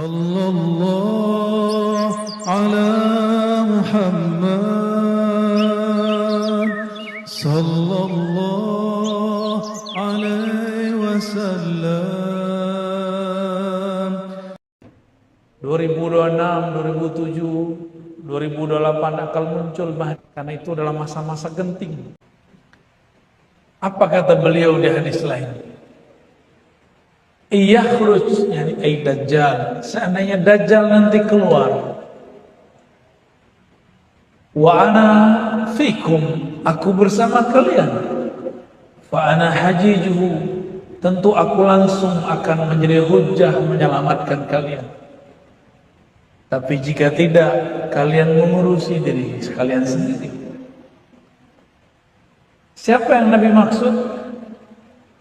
Sallallahu ala Muhammad Sallallahu alaihi wasallam. 2026, 2007, 2028 akan muncul Mahdi, karena itu adalah masa-masa genting. Apa kata beliau di hadis lain? Iyakhruj, yani ay dajjal, seandainya dajjal nanti keluar, wa ana fikum, aku bersama kalian, fa ana hajijuhu, tentu aku langsung akan menjadi hujjah menyelamatkan kalian. Tapi jika tidak, kalian mengurusi diri kalian sendiri. Siapa yang Nabi maksud?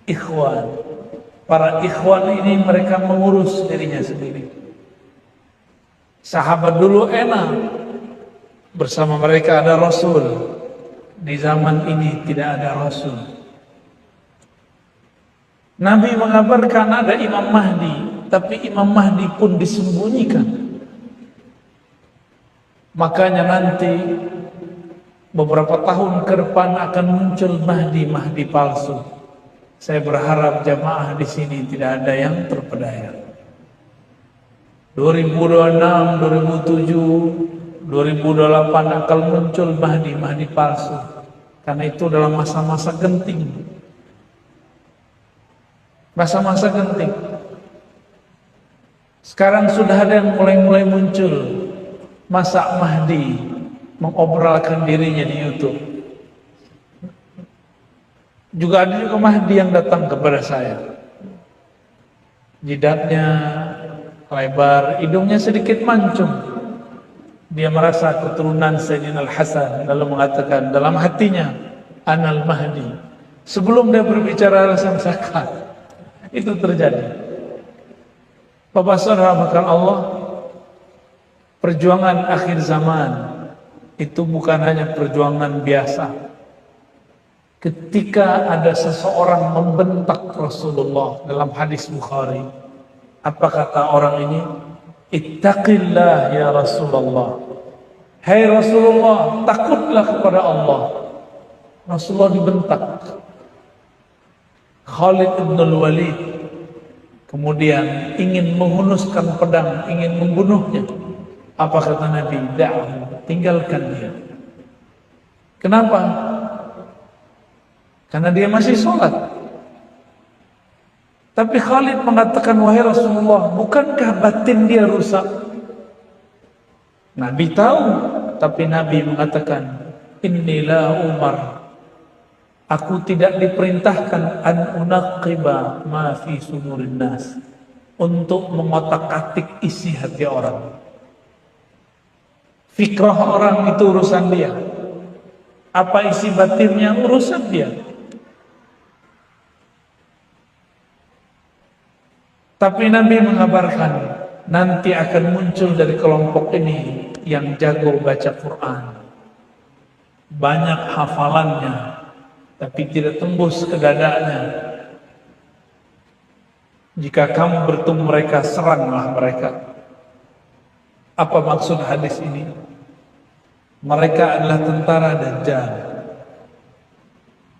Ikhwan. Para ikhwan ini mereka mengurus dirinya sendiri. Sahabat dulu enak, bersama mereka ada Rasul. Di zaman ini tidak ada Rasul. Nabi mengabarkan ada Imam Mahdi, tapi Imam Mahdi pun disembunyikan. Makanya nanti beberapa tahun ke depan akan muncul Mahdi palsu. Saya berharap jamaah di sini tidak ada yang terpedaya. 2026, 2007, 2028 akan muncul Mahdi palsu. Karena itu adalah masa-masa genting. Masa-masa genting. Sekarang sudah ada yang mulai muncul. Masa Mahdi mengobrolkan dirinya di YouTube. Juga ada juga Mahdi yang datang kepada saya. Jidatnya lebar, hidungnya sedikit mancung. Dia merasa keturunan Sayyidina Al-Hasan, lalu mengatakan dalam hatinya, Anal Mahdi. Sebelum dia berbicara langsung zakat. Itu terjadi. Bapak saudara makan Allah, perjuangan akhir zaman itu bukan hanya perjuangan biasa. Ketika ada seseorang membentak Rasulullah dalam hadis Bukhari, apa kata orang ini? Ittaqillah ya Rasulullah. Hai Rasulullah, takutlah kepada Allah. Rasulullah dibentak. Khalid ibn al-Walid kemudian ingin menghunuskan pedang, ingin membunuhnya. Apa kata Nabi? Da'hu, tinggalkan dia. Kenapa? Karena dia masih sholat. Tapi Khalid mengatakan, wahai Rasulullah, bukankah batin dia rusak? Nabi tahu, tapi Nabi mengatakan, Inilah Umar. Aku tidak diperintahkan an unaqiba ma fi sudurin nas, untuk mengotak-atik isi hati orang. Fikrah orang itu urusan dia. Apa isi batinnya urusan dia. Tapi Nabi mengabarkan nanti akan muncul dari kelompok ini yang jago baca Quran, banyak hafalannya, tapi tidak tembus ke dadanya. Jika kamu bertemu mereka, seranglah mereka. Apa maksud hadis ini? Mereka adalah tentara Dajjal.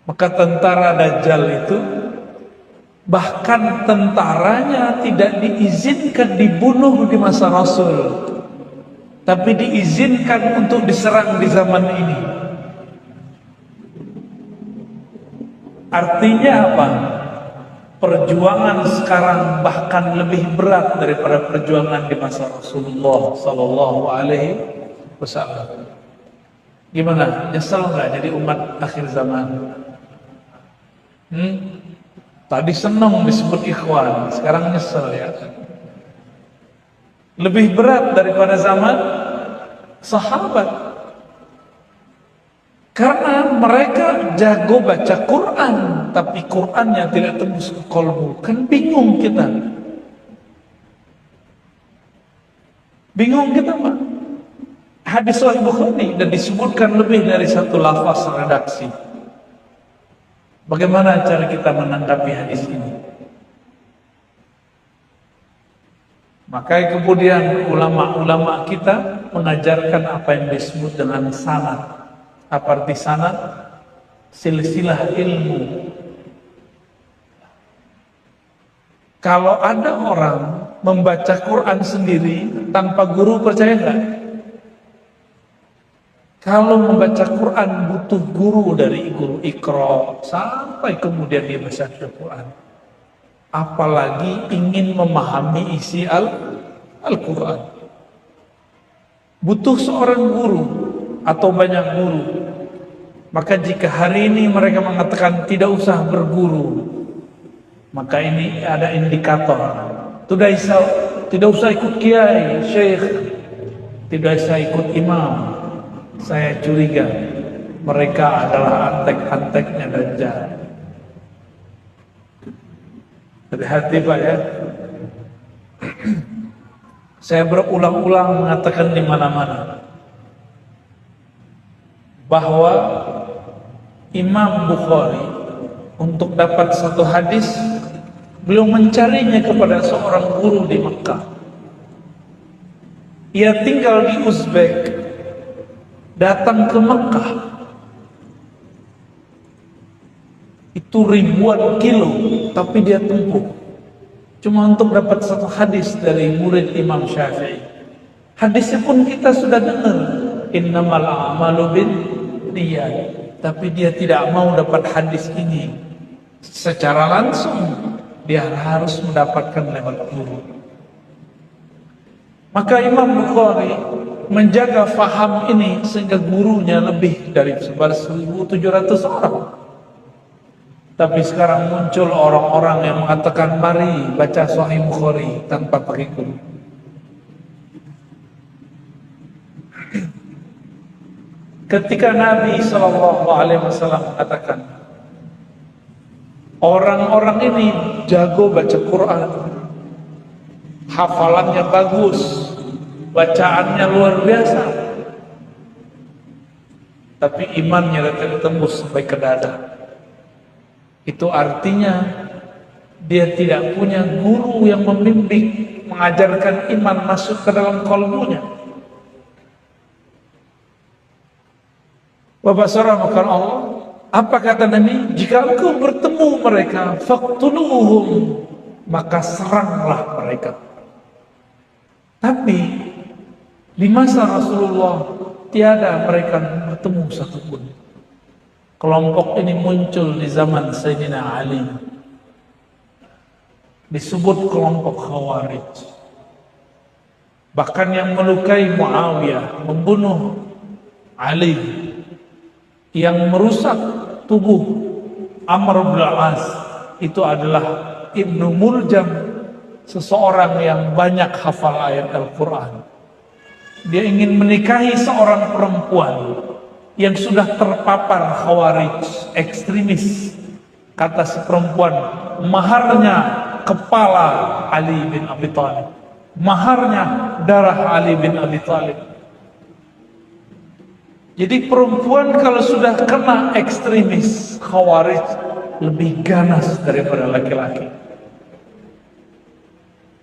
Maka tentara Dajjal itu, bahkan tentaranya tidak diizinkan dibunuh di masa Rasul, tapi diizinkan untuk diserang di zaman ini. Artinya apa? Perjuangan sekarang bahkan lebih berat daripada perjuangan di masa Rasulullah Sallallahu Alaihi Wasallam. Gimana? Nyesel nggak jadi umat akhir zaman? Tadi senang disebut ikhwan, sekarang nyesel ya. Lebih berat daripada zaman sahabat. Karena mereka jago baca Quran, tapi Qurannya tidak tembus ke kolbu. Kan bingung kita. Bingung kita, Pak. Hadis Sahih Bukhari dan disebutkan lebih dari satu lafaz redaksi. Bagaimana cara kita menanggapi hadis ini? Maka kemudian ulama-ulama kita mengajarkan apa yang disebut dengan sanad. Apa arti sanad? Silsilah ilmu. Kalau ada orang membaca Quran sendiri tanpa guru, percaya nggak? Kalau membaca Quran butuh guru, dari guru Iqra sampai kemudian dia baca Al-Quran. Apalagi ingin memahami isi Al-Quran. Butuh seorang guru atau banyak guru. Maka jika hari ini mereka mengatakan tidak usah berguru, maka ini ada indikator. Tidak usah ikut kiai, syekh, tidak usah ikut imam. Saya curiga mereka adalah antek-anteknya Dajjal. Hati-hati Pak ya. Saya berulang-ulang mengatakan di mana-mana bahwa Imam Bukhari untuk dapat satu hadis beliau mencarinya kepada seorang guru di Mekah. Ia tinggal di Uzbek, datang ke Mekah itu ribuan kilo, tapi dia tempuh cuma untuk dapat satu hadis dari murid Imam Syafi'i. Hadisnya pun kita sudah dengar, innamal a'malu binniyat, tapi dia tidak mau dapat hadis ini secara langsung, dia harus mendapatkan lewat guru. Maka Imam Bukhari menjaga faham ini sehingga gurunya lebih dari 1.700 orang. Tapi sekarang muncul orang-orang yang mengatakan mari baca Sahih Bukhari tanpa pakai guru. Ketika Nabi SAW mengatakan orang-orang ini jago baca Quran, hafalannya bagus, bacaannya luar biasa, tapi imannya tidak tembus sampai ke dada. Itu artinya dia tidak punya guru yang membimbing, mengajarkan iman masuk ke dalam kalbunya. Bapak saudara makan Allah, apa kata Nabi? Jika engkau bertemu mereka, faqtuluhum, maka seranglah mereka. Tapi di masa Rasulullah tiada mereka bertemu satupun. Kelompok ini muncul di zaman Sayyidina Ali, disebut kelompok Khawarij. Bahkan yang melukai Muawiyah, membunuh Ali, yang merusak tubuh Amr bin Al-As, itu adalah Ibnu Muljam, seseorang yang banyak hafal ayat Al-Quran. Dia ingin menikahi seorang perempuan yang sudah terpapar Khawarij, ekstremis. Kata si perempuan, maharnya kepala Ali bin Abi Thalib, maharnya darah Ali bin Abi Thalib. Jadi perempuan kalau sudah kena ekstremis Khawarij lebih ganas daripada laki-laki.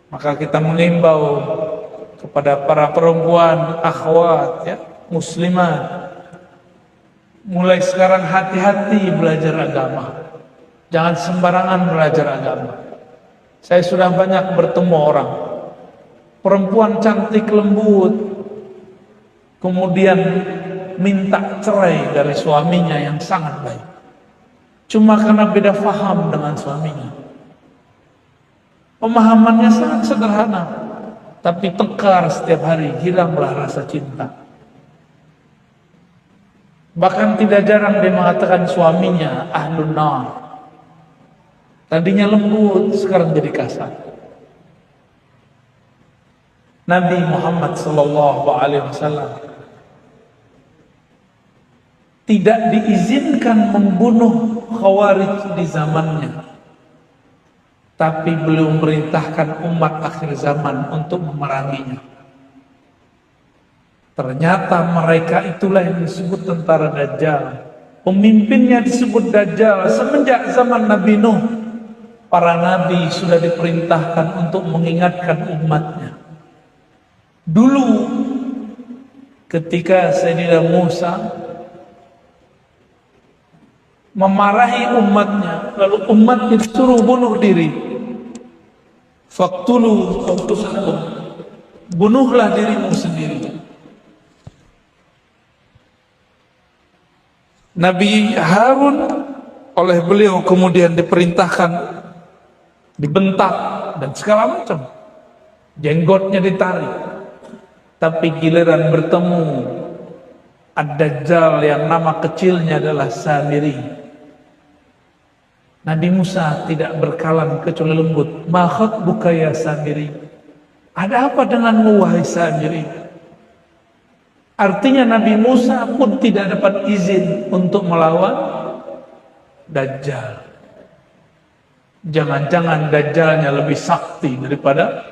Maka kita mengimbau kepada para perempuan, akhwat ya, muslimat, mulai sekarang hati-hati belajar agama. Jangan sembarangan belajar agama. Saya sudah banyak bertemu orang, perempuan cantik lembut, kemudian minta cerai dari suaminya yang sangat baik, cuma karena beda faham dengan suaminya. Pemahamannya sangat sederhana, tapi tekar setiap hari, hilanglah rasa cinta. Bahkan tidak jarang dia mengatakan suaminya ahlun nar. Tadinya lembut, sekarang jadi kasar. Nabi Muhammad SAW tidak diizinkan membunuh Khawarij di zamannya, tapi beliau memerintahkan umat akhir zaman untuk memeranginya. Ternyata mereka itulah yang disebut tentara Dajjal. Pemimpinnya disebut Dajjal. Semenjak zaman Nabi Nuh, para nabi sudah diperintahkan untuk mengingatkan umatnya. Dulu ketika Sayyidina Musa memarahi umatnya, lalu umat disuruh bunuh diri. Faqtulu anfusakum, bunuhlah dirimu sendiri. Nabi Harun oleh beliau kemudian diperintahkan dibentak dan segala macam, jenggotnya ditarik. Tapi giliran bertemu Ad-Dajjal yang nama kecilnya adalah Samiri, Nabi Musa tidak berkalam kecuali lembut. Ma khatbuka ya Samiri, ada apa denganmu wahai Samiri? Artinya Nabi Musa pun tidak dapat izin untuk melawan Dajjal. Jangan-jangan Dajjalnya lebih sakti daripada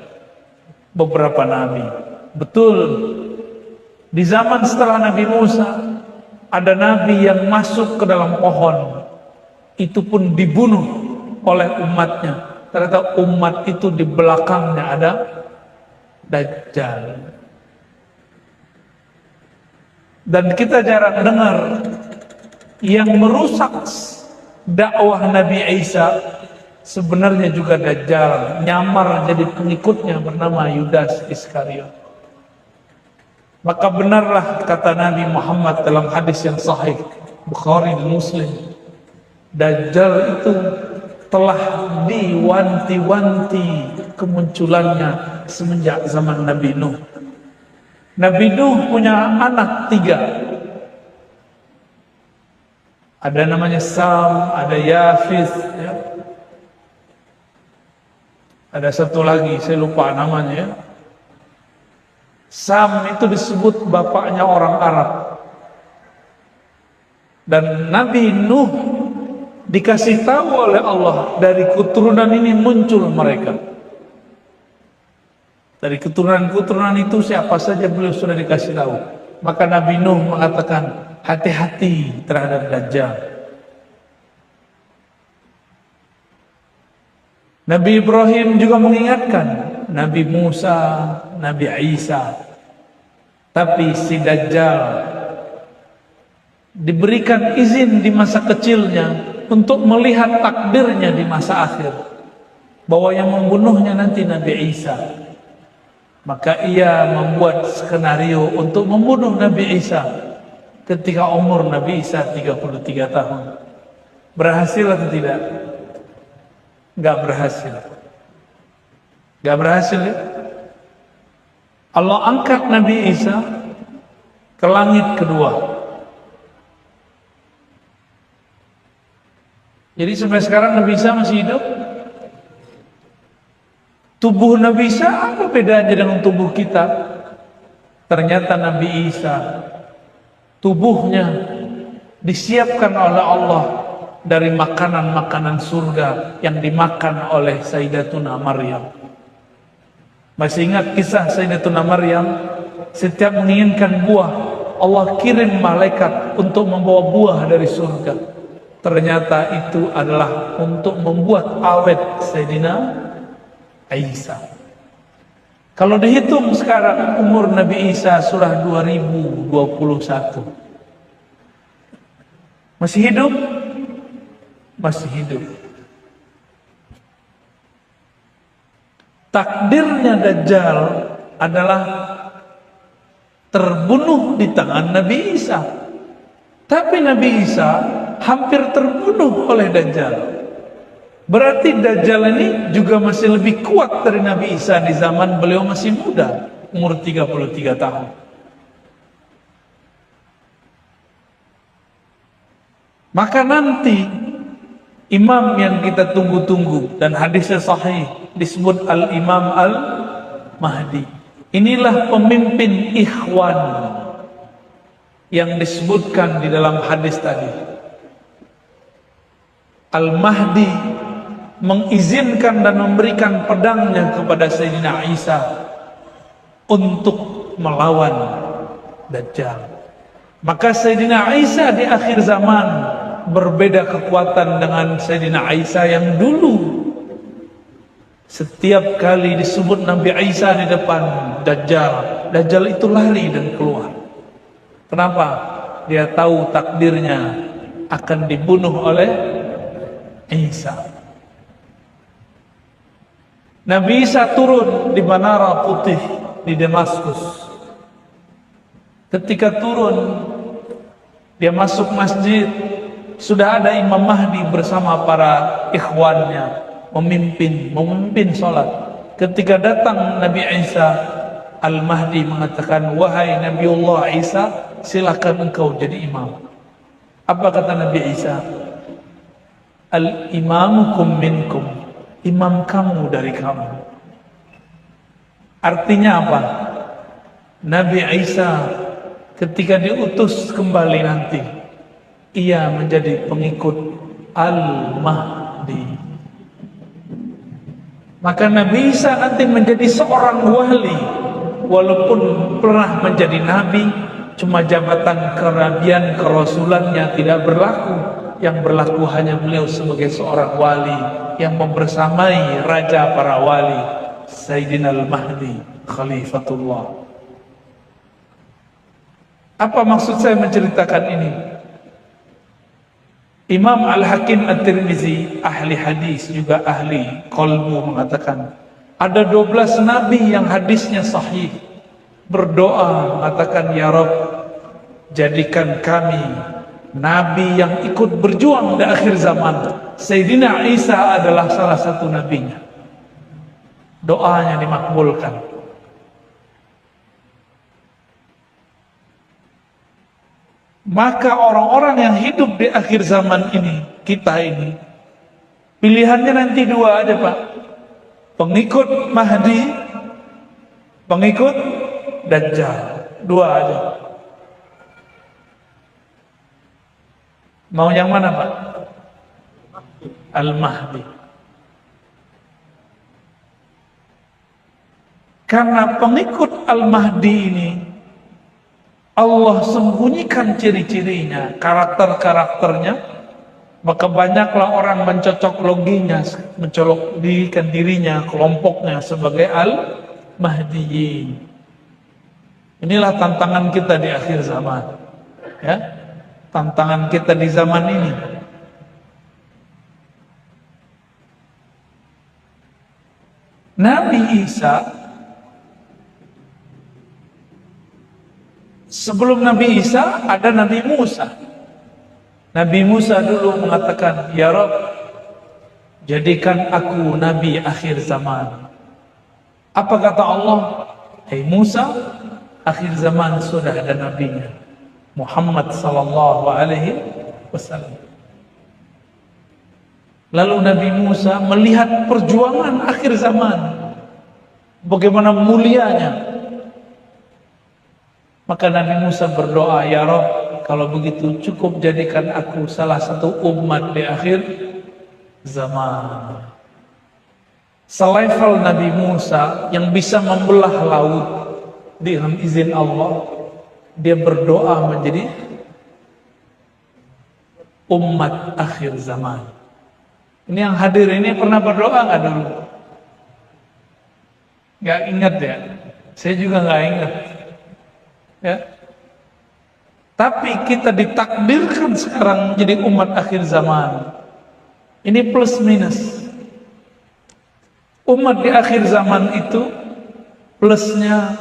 beberapa nabi. Betul, di zaman setelah Nabi Musa ada nabi yang masuk ke dalam pohon, itu pun dibunuh oleh umatnya. Ternyata umat itu di belakangnya ada Dajjal. Dan kita jarang dengar yang merusak dakwah Nabi Isa sebenarnya juga Dajjal, nyamar jadi pengikutnya bernama Yudas Iskariot. Maka benarlah kata Nabi Muhammad dalam hadis yang sahih Bukhari dan Muslim, Dajjal itu telah diwanti-wanti kemunculannya semenjak zaman Nabi Nuh. Nabi Nuh punya anak 3. Ada namanya Sam, ada Yafis, ya. Ada satu lagi, saya lupa namanya, ya. Sam itu disebut bapaknya orang Arab. Dan Nabi Nuh dikasih tahu oleh Allah, dari keturunan ini muncul mereka. Dari keturunan-keturunan itu siapa saja beliau sudah dikasih tahu. Maka Nabi Nuh mengatakan, hati-hati terhadap Dajjal. Nabi Ibrahim juga mengingatkan Nabi Musa, Nabi Isa. Tapi si Dajjal diberikan izin di masa kecilnya untuk melihat takdirnya di masa akhir, bahwa yang membunuhnya nanti Nabi Isa. Maka ia membuat skenario untuk membunuh Nabi Isa ketika umur Nabi Isa 33 tahun. Berhasil atau tidak? Enggak berhasil. Enggak berhasil, ya? Allah angkat Nabi Isa ke langit kedua. Jadi sampai sekarang Nabi Isa masih hidup. Tubuh Nabi Isa apa bedanya dengan tubuh kita? Ternyata Nabi Isa tubuhnya disiapkan oleh Allah dari makanan-makanan surga yang dimakan oleh Sayyidatuna Maryam. Masih ingat kisah Sayyidatuna Maryam? Setiap menginginkan buah, Allah kirim malaikat untuk membawa buah dari surga. Ternyata itu adalah untuk membuat awet Sayyidina Isa. Kalau dihitung sekarang umur Nabi Isa surah 2021. Masih hidup? Masih hidup. Takdirnya Dajjal adalah terbunuh di tangan Nabi Isa. Tapi Nabi Isa hampir terbunuh oleh Dajjal. Berarti Dajjal ini juga masih lebih kuat dari Nabi Isa di zaman beliau masih muda, umur 33 tahun. Maka nanti imam yang kita tunggu-tunggu, dan hadisnya sahih, disebut Al-Imam Al-Mahdi. Inilah pemimpin ikhwan yang disebutkan di dalam hadis tadi. Al-Mahdi mengizinkan dan memberikan pedangnya kepada Sayyidina Isa untuk melawan Dajjal. Maka Sayyidina Isa di akhir zaman berbeda kekuatan dengan Sayyidina Isa yang dulu. Setiap kali disebut Nabi Isa di depan Dajjal, Dajjal itu lari dan keluar. Kenapa? Dia tahu takdirnya akan dibunuh oleh Isa. Nabi Isa turun di Menara Putih di Damaskus. Ketika turun, dia masuk masjid, sudah ada Imam Mahdi bersama para ikhwannya memimpin sholat. Ketika datang Nabi Isa, Al-Mahdi mengatakan, wahai Nabiullah Isa, silakan engkau jadi imam. Apa kata Nabi Isa? Al-imamukum minkum, imam kamu dari kamu. Artinya apa? Nabi Isa ketika diutus kembali nanti, ia menjadi pengikut Al-Mahdi. Maka Nabi Isa nanti menjadi seorang wali, walaupun pernah menjadi nabi, cuma jabatan kenabian, kerasulannya tidak berlaku. Yang berlaku hanya beliau sebagai seorang wali yang membersamai raja para wali, Sayyidina Al-Mahdi Khalifatullah. Apa maksud saya menceritakan ini? Imam Al-Hakim At-Tirmizi, ahli hadis juga ahli qalbu, mengatakan ada 12 nabi yang hadisnya sahih berdoa mengatakan, ya Rabb, jadikan kami nabi yang ikut berjuang di akhir zaman. Sayyidina Isa adalah salah satu nabinya. Doanya dimakbulkan. Maka orang-orang yang hidup di akhir zaman ini, kita ini, pilihannya nanti dua aja Pak. Pengikut Mahdi, pengikut Dajjal. Dua aja. Mau yang mana Pak? Al-Mahdi. Karena pengikut Al-Mahdi ini Allah sembunyikan ciri-cirinya, karakter-karakternya, maka banyaklah orang mencocok loginya, mencolokkan dirinya, kelompoknya sebagai Al-Mahdiyin. Inilah tantangan kita di akhir zaman, ya, tantangan kita di zaman ini. Nabi Isa, sebelum Nabi Isa ada Nabi Musa. Nabi Musa dulu mengatakan, ya Rabb, jadikan aku Nabi akhir zaman. Apa kata Allah? Hai Musa, akhir zaman sudah ada nabinya, Muhammad sallallahu alaihi wasallam. Lalu Nabi Musa melihat perjuangan akhir zaman, bagaimana mulianya. Maka Nabi Musa berdoa, ya Rabb, kalau begitu cukup jadikan aku salah satu umat di akhir zaman. Selevel Nabi Musa yang bisa membelah laut dengan izin Allah, dia berdoa menjadi umat akhir zaman. Ini yang hadir ini pernah berdoa nggak dulu? Nggak ingat ya? Saya juga nggak ingat. Ya. Tapi kita ditakdirkan sekarang jadi umat akhir zaman. Ini plus minus. Umat di akhir zaman itu plusnya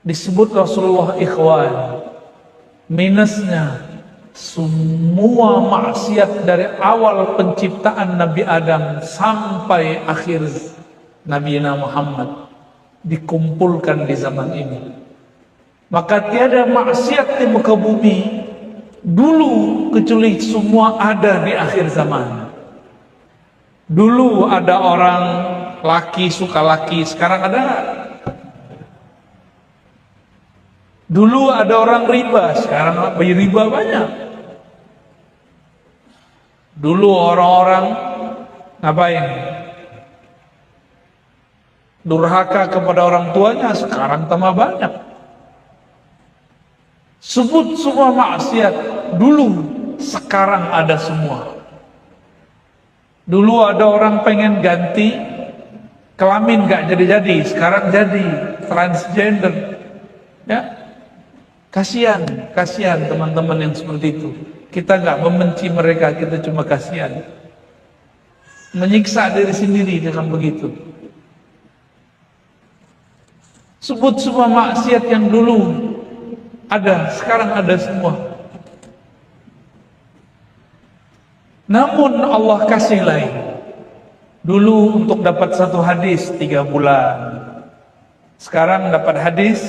disebut Rasulullah ikhwan. Minusnya semua maksiat dari awal penciptaan Nabi Adam sampai akhir Nabi Muhammad dikumpulkan di zaman ini. Maka tiada maksiat di muka bumi dulu kecuali semua ada di akhir zaman. Dulu ada orang laki suka laki, sekarang ada nggak? Dulu ada orang riba, sekarang riba banyak. Dulu orang-orang ngapain? Durhaka kepada orang tuanya, sekarang tambah banyak. Sebut semua maksiat dulu, sekarang ada semua. Dulu ada orang pengen ganti Kelamin nggak jadi-jadi, sekarang jadi transgender. Ya, kasihan teman-teman yang seperti itu. Kita nggak membenci mereka, kita cuma kasihan. Menyiksa diri sendiri dengan begitu. Sebut semua maksiat yang dulu ada, sekarang ada semua. Namun Allah kasih lain. Dulu untuk dapat satu hadis 3 bulan. Sekarang dapat hadis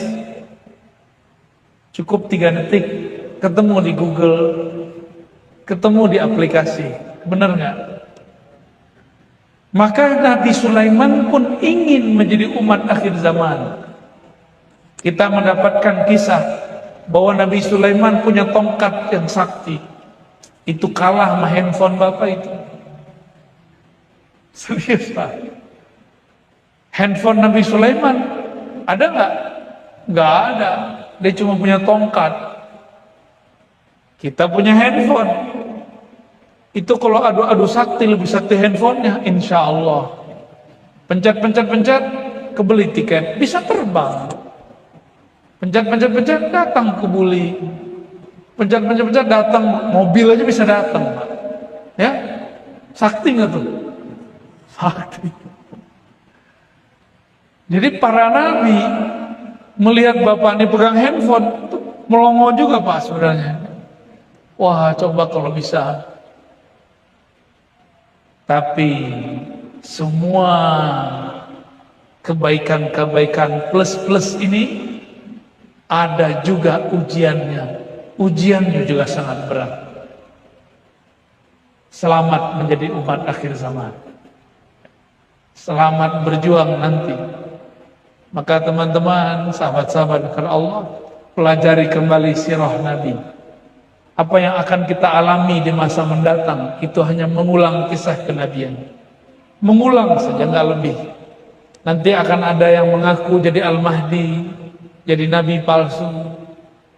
cukup 3 detik, ketemu di Google, ketemu di aplikasi. Benar nggak? Maka Nabi Sulaiman pun ingin menjadi umat akhir zaman. Kita mendapatkan kisah bahwa Nabi Sulaiman punya tongkat yang sakti. Itu kalah sama handphone bapak itu. Serius Pak. Handphone Nabi Sulaiman ada nggak? Nggak ada. Dia cuma punya tongkat. Kita punya handphone. Itu kalau adu-adu sakti lebih sakti handphonenya, insya Allah. Pencet, kebeli tiket, bisa terbang. Pencet, datang kebuli. Pencet, datang, mobil aja bisa datang, Pak. Ya, sakti nggak tuh? Sakti. Jadi para nabi melihat bapak ini pegang handphone, melongo juga Pak sebenarnya. Wah, coba kalau bisa. Tapi semua kebaikan-kebaikan plus-plus ini ada juga ujiannya. Ujiannya juga sangat berat. Selamat menjadi umat akhir zaman. Selamat berjuang nanti. Maka teman-teman, sahabat-sahabat karena Allah, pelajari kembali sirah Nabi. Apa yang akan kita alami di masa mendatang itu hanya mengulang kisah kenabian. Mengulang saja, nggak lebih. Nanti akan ada yang mengaku jadi Al-Mahdi, jadi nabi palsu.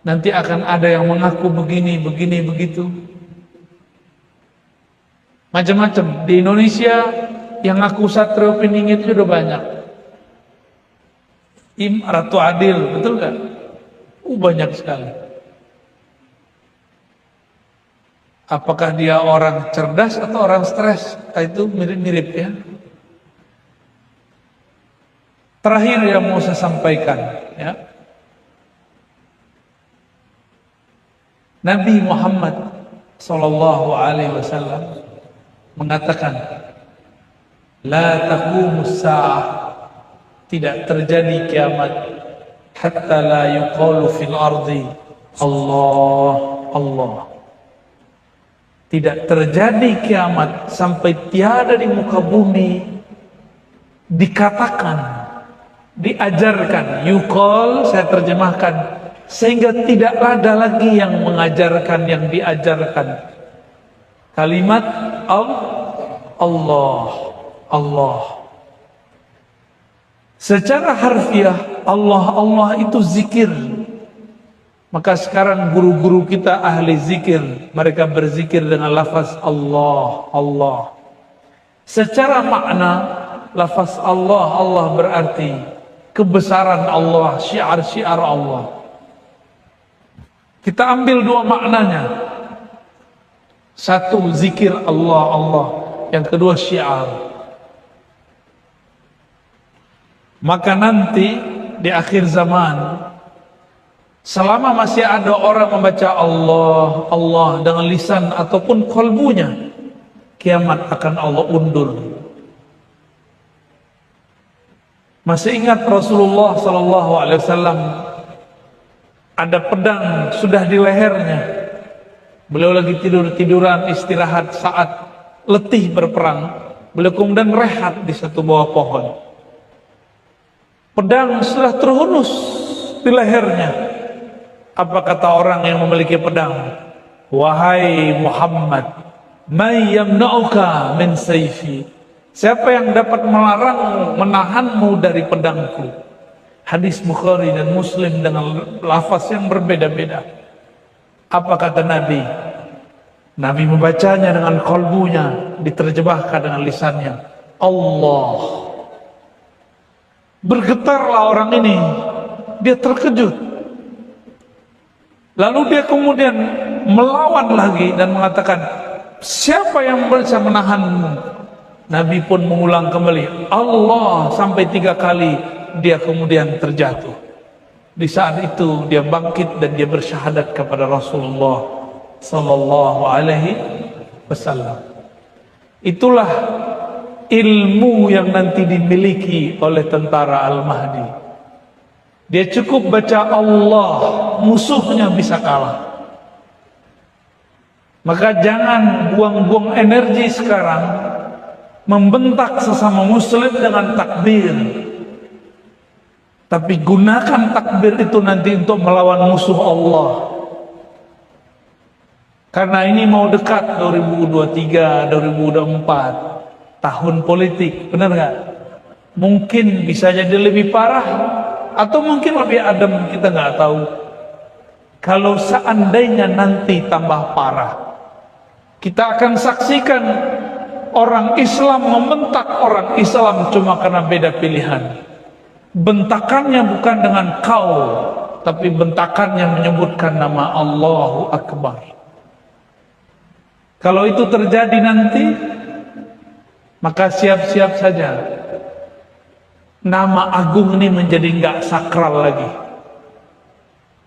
Nanti akan ada yang mengaku begini, begitu. Macam-macam. Di Indonesia yang ngaku Satrio Piningit itu udah banyak. Ratu Adil, betul kan? Banyak sekali. Apakah dia orang cerdas atau orang stres? Itu mirip-mirip ya. Terakhir yang mau saya sampaikan ya. Nabi Muhammad sallallahu alaihi wasallam mengatakan, la taqumus sa'ah, tidak terjadi kiamat hatta la yuqalu fil ardi Allah Allah. Tidak terjadi kiamat sampai tiada di muka bumi dikatakan, diajarkan. Yuqal saya terjemahkan, sehingga tidak ada lagi yang mengajarkan yang diajarkan. Kalimat Allah Allah. Secara harfiah Allah itu zikir. Maka sekarang guru-guru kita ahli zikir, mereka berzikir dengan lafaz Allah Allah. Secara makna lafaz Allah berarti kebesaran Allah, syiar-syiar Allah. Kita ambil dua maknanya. Satu zikir Allah Allah, yang kedua syiar. Maka nanti di akhir zaman, selama masih ada orang membaca Allah Allah dengan lisan ataupun kalbunya, kiamat akan Allah undur. Masih ingat Rasulullah sallallahu alaihi wasallam, ada pedang sudah di lehernya. Beliau lagi tiduran istirahat saat letih berperang. Beliau kemudian rehat di satu bawah pohon. Pedang sudah terhunus di lehernya. Apa kata orang yang memiliki pedang? Wahai Muhammad, may yamna'uka min sayfi. Siapa yang dapat melarangmu, menahanmu dari pedangku? Hadis Bukhari dan Muslim dengan lafaz yang berbeda-beda. Apa kata Nabi? Nabi membacanya dengan kalbunya, diterjemahkan dengan lisannya. Allah Bergetarlah orang ini. Dia terkejut. Lalu dia kemudian melawan lagi dan mengatakan, siapa yang bisa menahanmu? Nabi pun mengulang kembali, Allah, sampai 3 kali. Dia kemudian terjatuh. Di saat itu dia bangkit dan dia bersyahadat kepada Rasulullah sallallahu alaihi wasallam. Itulah ilmu yang nanti dimiliki oleh tentara Al-Mahdi. Dia cukup baca Allah, musuhnya bisa kalah. Maka jangan buang-buang energi sekarang membentak sesama muslim dengan takbir. Tapi gunakan takbir itu nanti untuk melawan musuh Allah. Karena ini mau dekat 2023, 2024, tahun politik, benar nggak? Mungkin bisa jadi lebih parah atau mungkin lebih adem, kita nggak tahu. Kalau seandainya nanti tambah parah, kita akan saksikan orang Islam membentak orang Islam cuma karena beda pilihan. Bentakannya bukan dengan kau, tapi bentakannya menyebutkan nama Allahu Akbar. Kalau itu terjadi nanti, maka siap-siap saja nama agung ini menjadi nggak sakral lagi.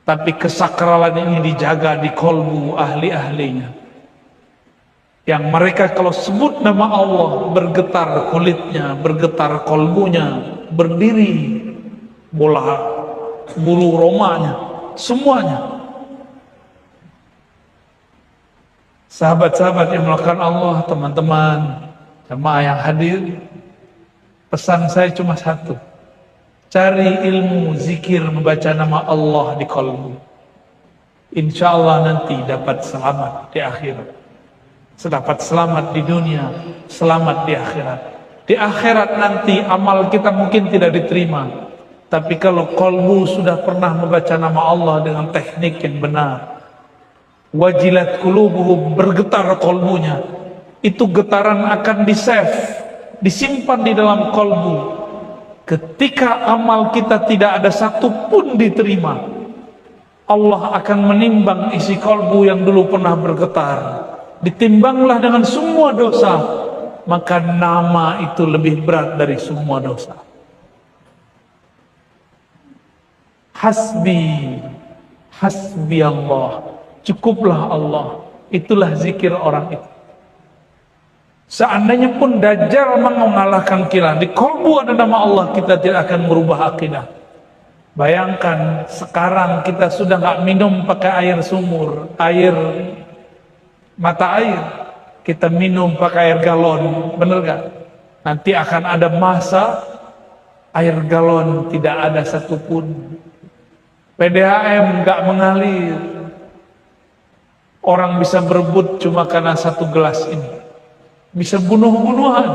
Tapi kesakralan ini dijaga di kolbu ahli-ahlinya. Yang mereka kalau sebut nama Allah, bergetar kulitnya, bergetar kolbunya, berdiri bola bulu romanya, semuanya. Sahabat-sahabat yang melakukan Allah, teman-teman jemaah yang hadir, pesan saya cuma satu: cari ilmu, zikir, membaca nama Allah di kolbu. Insya Allah nanti dapat selamat di akhirat. Dapat selamat di dunia, selamat di akhirat. Di akhirat nanti amal kita mungkin tidak diterima, tapi kalau kolbu sudah pernah membaca nama Allah dengan teknik yang benar, wajilat qulubuhum, bergetar kolbunya, itu getaran akan di-save, disimpan di dalam kolbu. Ketika amal kita tidak ada satu pun diterima, Allah akan menimbang isi kolbu yang dulu pernah bergetar, ditimbanglah dengan semua dosa, maka nama itu lebih berat dari semua dosa. Hasbi, hasbi Allah, cukuplah Allah. Itulah zikir orang itu. Seandainya pun Dajjal mengalahkan kita, di kolbu ada nama Allah, kita tidak akan merubah akidah. Bayangkan sekarang kita sudah nggak minum pakai air sumur, air mata air, kita minum pakai air galon, bener gak? Nanti akan ada masa air galon tidak ada satupun, PDAM gak mengalir, orang bisa berebut cuma karena satu gelas ini, bisa bunuh-bunuhan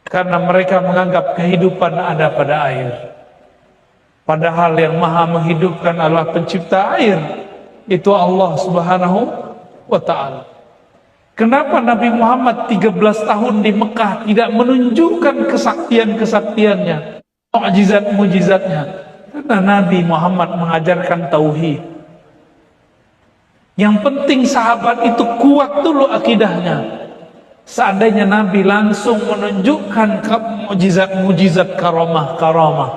karena mereka menganggap kehidupan ada pada air, padahal yang maha menghidupkan adalah pencipta air, itu Allah Subhanahu wa ta'ala. Kenapa Nabi Muhammad 13 tahun di Mekah tidak menunjukkan kesaktian-kesaktiannya, mukjizat-mukjizatnya? Karena Nabi Muhammad mengajarkan tauhid. Yang penting sahabat itu kuat dulu akidahnya. Seandainya Nabi langsung menunjukkan mukjizat-mukjizat, karamah-karamah,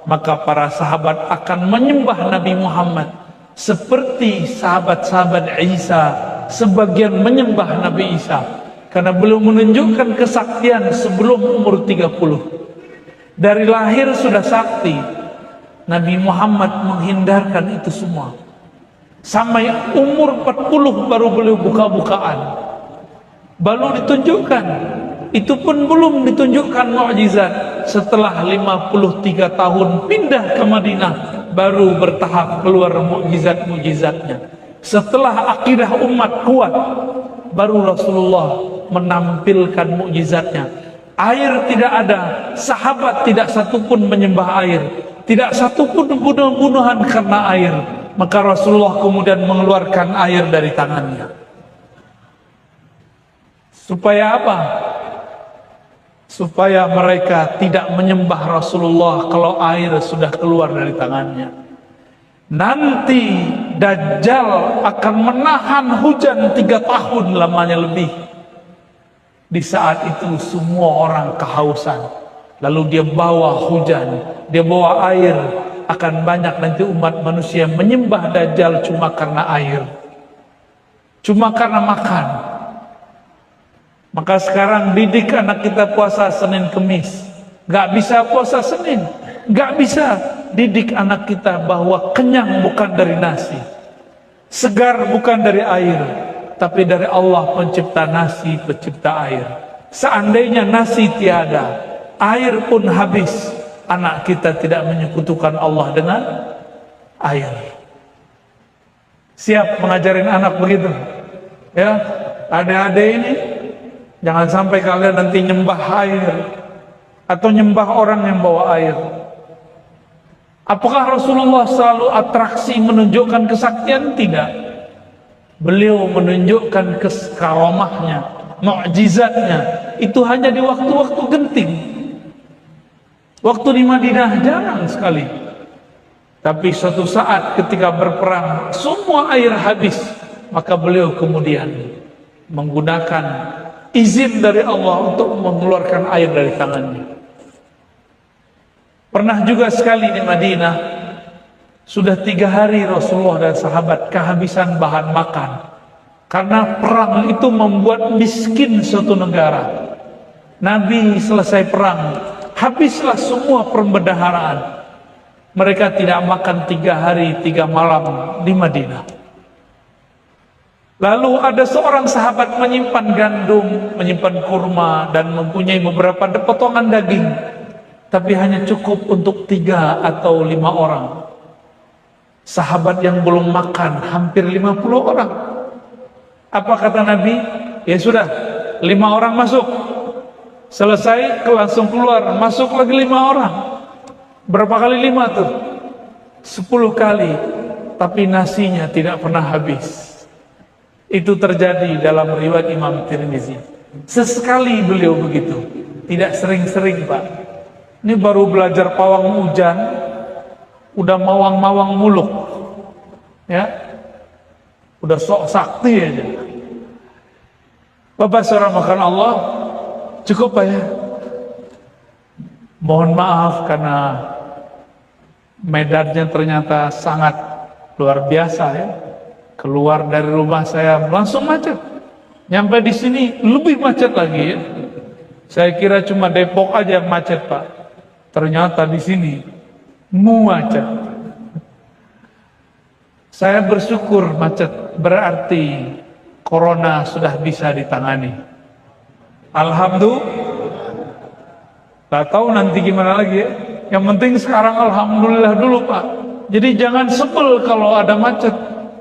maka para sahabat akan menyembah Nabi Muhammad seperti sahabat-sahabat Isa sebagian menyembah Nabi Isa, karena belum menunjukkan kesaktian sebelum umur 30. Dari lahir sudah sakti. Nabi Muhammad menghindarkan itu semua. Sampai umur 40 baru beliau buka-bukaan, baru ditunjukkan. Itu pun belum ditunjukkan mukjizat. Setelah 53 tahun pindah ke Madinah, baru bertahap keluar mukjizat-mukjizatnya. Setelah akidah umat kuat, baru Rasulullah menampilkan mukjizatnya. Air tidak ada, sahabat tidak satupun menyembah air, tidak satupun bunuh-bunuhan karena air. Maka Rasulullah kemudian mengeluarkan air dari tangannya. Supaya apa? supaya mereka tidak menyembah Rasulullah kalau air sudah keluar dari tangannya. Nanti Dajjal akan menahan hujan 3 tahun lamanya lebih. Di saat itu semua orang kehausan, lalu dia bawa hujan, dia bawa air. Akan banyak nanti umat manusia menyembah Dajjal cuma karena air, cuma karena makan. Maka sekarang didik anak kita puasa Senin Kemis. Gak bisa puasa Senin, gak bisa didik anak kita bahwa kenyang bukan dari nasi, segar bukan dari air, tapi dari Allah pencipta nasi, pencipta air. Seandainya nasi tiada, air pun habis, anak kita tidak menyekutukan Allah dengan air. Siap mengajarin anak begitu? Ya, adik-adik ini jangan sampai kalian nanti nyembah air atau nyembah orang yang bawa air. Apakah Rasulullah selalu atraksi menunjukkan kesaktian? Tidak. Beliau menunjukkan karomahnya, mukjizatnya itu hanya di waktu-waktu genting. Waktu di Madinah jarang sekali. Tapi suatu saat ketika berperang semua air habis, maka beliau kemudian menggunakan izin dari Allah untuk mengeluarkan air dari tangannya. Pernah juga sekali di Madinah, sudah 3 hari Rasulullah dan sahabat kehabisan bahan makan, karena perang itu membuat miskin suatu negara. Nabi selesai perang, habislah semua perbendaharaan. Mereka tidak makan 3 hari 3 malam di Madinah. Lalu ada seorang sahabat menyimpan gandum, menyimpan kurma, dan mempunyai beberapa potongan daging, tapi hanya cukup untuk 3 atau 5 orang. Sahabat yang belum makan hampir 50 orang. Apa kata Nabi? Ya sudah, 5 orang masuk. Selesai, langsung keluar, masuk lagi 5 orang. Berapa kali 5 tuh? 10 kali. Tapi nasinya tidak pernah habis. Itu terjadi dalam riwayat Imam Tirmizi. Sesekali beliau begitu, tidak sering-sering, Pak. Ini baru belajar pawang hujan, udah mawang-mawang muluk, ya, udah sok sakti aja. Bapak saudara makan Allah, cukup Pak ya. Mohon maaf karena medannya ternyata sangat luar biasa ya. Keluar dari rumah saya langsung macet. Nyampe di sini lebih macet lagi ya. Saya kira cuma Depok aja yang macet Pak. Ternyata di sini macet. Saya bersyukur macet, berarti corona sudah bisa ditangani. Alhamdulillah. Gak tahu nanti gimana lagi ya. Yang penting sekarang alhamdulillah dulu Pak. Jadi jangan sebel kalau ada macet.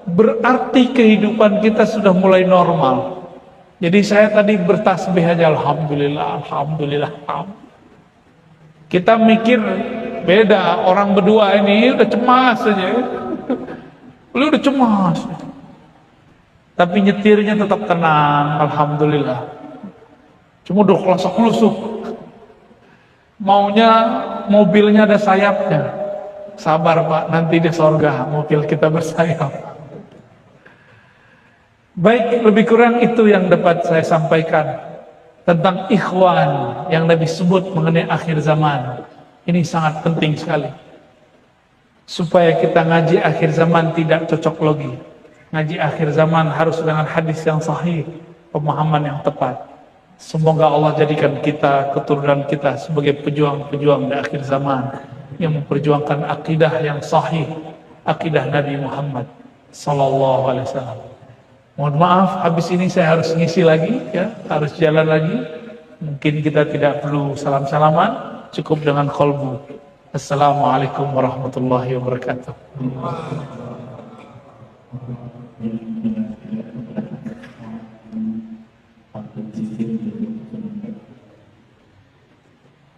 Berarti kehidupan kita sudah mulai normal. Jadi saya tadi bertasbih aja, alhamdulillah, alhamdulillah. Kita mikir beda, orang berdua ini udah cemas aja. Lu udah cemas. Tapi nyetirnya tetap tenang, alhamdulillah. Cuma udah kelusuk-kelusuk. Maunya mobilnya ada sayapnya. Sabar Pak, nanti di sorga mobil kita bersayap. Baik, lebih kurang itu yang dapat saya sampaikan tentang ikhwan yang Nabi sebut mengenai akhir zaman. Ini sangat penting sekali. Supaya kita ngaji akhir zaman tidak cocok logi. Ngaji akhir zaman harus dengan hadis yang sahih, pemahaman yang tepat. Semoga Allah jadikan kita, keturunan kita sebagai pejuang-pejuang di akhir zaman yang memperjuangkan akidah yang sahih, akidah Nabi Muhammad sallallahu alaihi wasallam. Mohon maaf, habis ini saya harus ngisi lagi, ya, harus jalan lagi. Mungkin kita tidak perlu salam-salaman, cukup dengan qalbu. Assalamualaikum warahmatullahi wabarakatuh.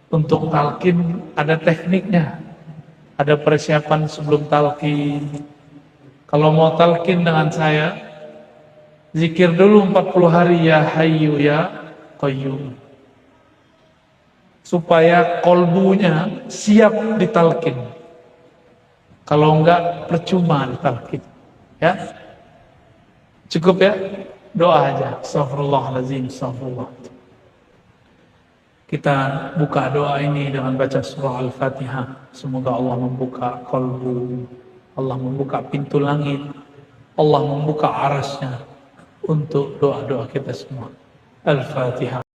Untuk talqin ada tekniknya, ada persiapan sebelum talqin. Kalau mau talqin dengan saya, zikir dulu 40 hari ya Hayyu ya Qayyum. supaya kolbunya siap ditalkin. Kalau enggak percuma ditalkin. Ya, cukup ya, doa aja. Astaghfirullahaladzim, astaghfirullah. Kita buka doa ini dengan baca surah Al-Fatihah. Semoga Allah membuka kolbu, Allah membuka pintu langit, Allah membuka arasnya untuk doa-doa kita semua. Al-Fatihah.